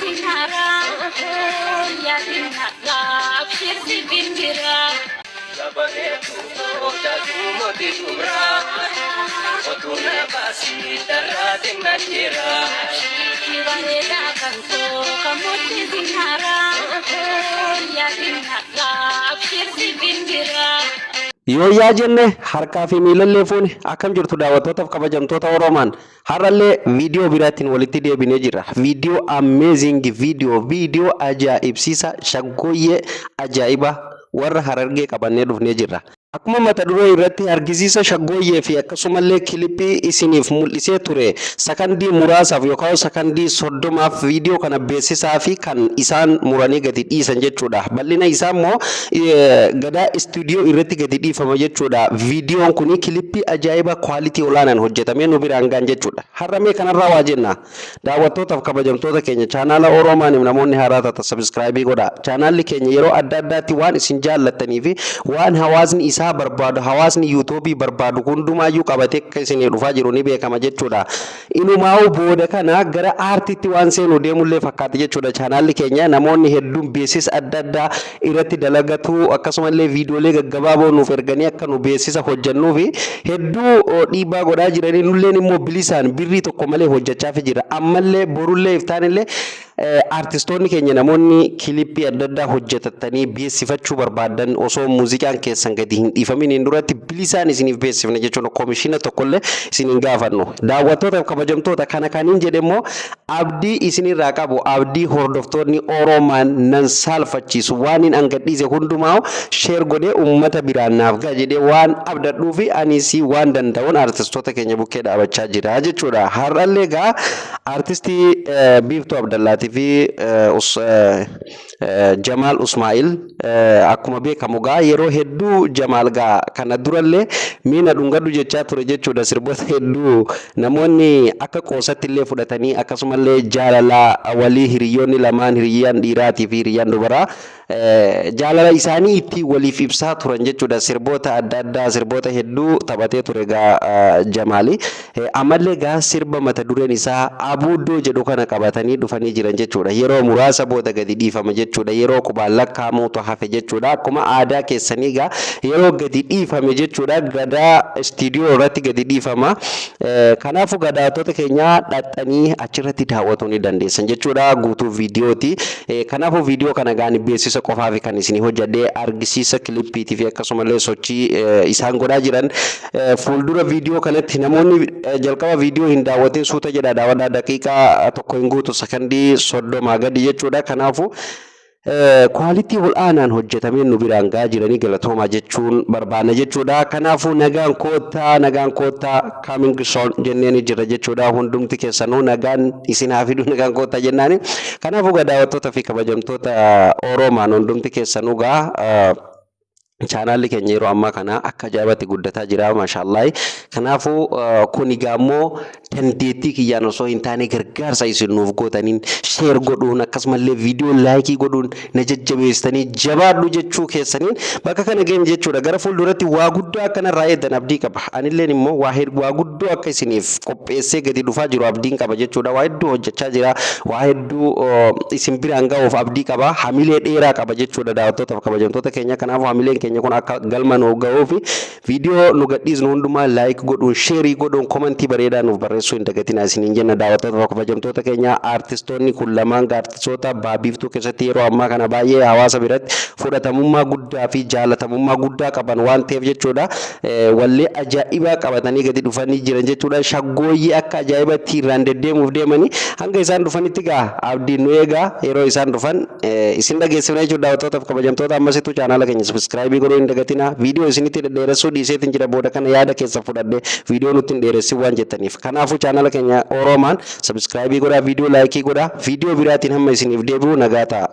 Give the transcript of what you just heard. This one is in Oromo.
zinara ya dinaka shirsi bindira sabare tu jadu moti tumra otuna basi darra dingatira shivare da kanto kamuti zinara ya dinaka shirsi bindira yoo yaa jenne harkaa fi miilallee fuuni akkam jirtu daawwattootaaf kabajamtoota Oromaan har'allee viidiyoo biraatiin walitti deebinee jirra. Viidiyoo amazing viidiyoo ajaa'ibsiisa shaggooyyee ajaa'iba warra Harargee qabannee dhufnee jirra. Akkuma mata duree irratti argisiisa shaggooyyee fi akkasumallee kilipii isiniif mul'isee ture sakandii muraasaaf yookaan sakandii 30 viidiyoo kana beeksisaa fi kan isaan muranii gadi dhiisan jechuudha. Bal'ina isaa immoo gadaa istuudiyoo irratti gadi dhiifama jechuudha. Viidiyoon kun kilipii ajaa'iba kwalitii olaanaan hojjetamee nu biraan gaan jechuudha. Har'amee kanarraa waa jenna. Daawwattootaaf kabajamtoota keenya chaanaala Oroomaan namoonni haaraa taata sabiskiraayibii godha. Chaanaalli keenya yeroo adda addaatti waan isin jaallattanii fi waan hawaasni isaa barbaadu hawaasni yuutuubii barbaadu hundumaayyuu qabatee akka isin dhufaa jiru ni beekama jechuudha. Inumaa'u booda kana gara aartiitti waan seenu deemullee fakkaata jechuudha. Chaanaalli keenya namoonni hedduun beeksisa adda addaa irratti dalagatu akkasumallee viidiyoolee gaggabaaboo nuuf erganii akka nu beeksisa hojjannuu fi hedduu dhiibbaa godhaa jiranii nulleen immoo bilisaan birrii tokko malee hojjechaa jira. Ammallee borullee iftaanillee artistoonni keenya namoonni kilipii adda addaa hojjetatanii beeksifachuu barbaadan osoo muuziqaan keessan gadi hin dhiifamin duratti bilisaan isiniif beeksifna jechuudha. Koomishina tokkollee isin hin gaafannu. Daawwattootaaf kabajamtoota kana kaniin jedhe immoo abdii isinirraa qabu abdii hordoftoonni Oroomaan nan saalfachiisu waan hin angadhiise hundumaa sheer godhee uummata biraan naaf ga'a jedhee waan abdadhuu fi anis waan danda'uun artistoota keenya bukkee dhaabachaa jira jechuudha. Har'allee gaa artistii Biiftuu Abdallaati fi Jamaal Usmaa'il akkuma beekamu gaa yeroo hedduu Jamaal gaa kana durallee miina dhungadhu jechaa ture jechuudha. Sirboota hedduu namoonni akka qoosatti illee fudhatanii akkasumallee jaalala walii hiriyoonni lamaan hiriyyaan dhiiraatii fi hiriyyaan dubaraa jaalala isaanii itti waliif ibsaa turan jechuudha. Sirboota adda addaa sirboota hedduu taphatee ture gaa Jamaali. Ammallee gaa sirba mata dureen isaa Abuuddoo jedhu kana qabatanii dhufanii jiran jechuudha. Yeroo muraasa booda gadi dhiifama jechuudha. Yeroo qubaan lakkaamuutu hafe jechuudha. Akkuma aadaa keessanii gaa yeroo gadi dhiifame jechuudha. Gadaa istiidiyoo irratti gadi dhiifama. Kanaafuu gadaatota keenya dhaxxanii achirratti daawwatuu ni dandeessan jechuudha. Guutuu viidiyooti. Kanaafuu viidiyoo kana gaani beeksisa qofaa fi kan isin hojjadhee argisiisa kilipiitii fi akkasumallee sochii isaan godhaa jiran fuuldura viidiyoo kanatti namoonni jalqaba viidiyoo hin daawwatin suuta jedha daawwadhaa daqiiqaa tokko hin guutu sakandii 30 gadi jechuudha. Kanaafuu kwalitii olaanaan hojjetamee nu biraan gaa jiranii galatoomaa jechuun barbaanna jechuudha. Kanaafuu nagaan koottaa coming soon jenneen jira jechuudha. Hundumti keessanuu nagaan isin haa fidu nagaan koottaa jennaani. Kanaafuu daawwattoota fi kabajamtoota Oroomaan hundumti keessanuu gaa chaanaalli keenya yeroo ammaa kana akka ajaa'ibatti guddataa jira maashaallah. Kanaafuu kun gaammoo dandeettii kiyyaan osoo hin taane gargaarsa isin nuuf gootaniin sheer godhuun akkasumallee viidiyoo laayikii godhuun na jajjabeessanii jabaadhu jechuu keessaniin bakka kana geenya jechuudha. Gara fuulduratti waa guddaa akkanarraa eeddan abdii qaba. Anilleen immoo waa guddoo akka isiniif qopheessee gadi dhufaa jiru abdiin qaba jechuudha. Waa hedduu hojjechaa jira. Waa hedduu isin biraan ga'uuf abdii qaba. Hamilee dheeraa qaba jechuudha daawwattootaaf kabajamtoota keenya. Kanaafuu hamileen keenya kun akka galma nu ga'uu fi viidiyoo nu gadhiisnu hundumaa laayik godhuun sheerii godhuun komentii bareedaa nuuf barreessuu hin dagatinaa isiniin jenna daawwattoota kabajamtoota keenya. Artistoonni kun lamaan artistoota Biiftuu keessatti yeroo ammaa kana baay'ee hawaasa biratti fudhatamummaa guddaa fi jaalatamummaa guddaa qaban waan ta'eef jechuudha. Wallee ajaa'ibaa qabatanii gadi dhufanii jiran jechuudha. Shaggooyyii akka ajaa'ibatti irraan deddeemuuf deemanii hanga isaan dhufanitti gaa abdiin nu eegaa yeroo isaan dhufan isin dhageessifna jechuudha. Daawwattootaaf kabajamtoota ammasitu chaanaala keenya sabiskiraayibii godhuu hin dagatinaa. Viidiyoo isinitti dheeressuu dhiiseetiin jira booda kana yaada keessa fudhadhee viidiyoo nutti hin dheeressin waan jettaniif. Kanaafuu chaanaala keenya Oroomaan sabiskiraayibii godhaa, viidiyoo laayikii godhaa. Viidiyoo biraatiin hamma isiniif deebi'u nagaa ta'a.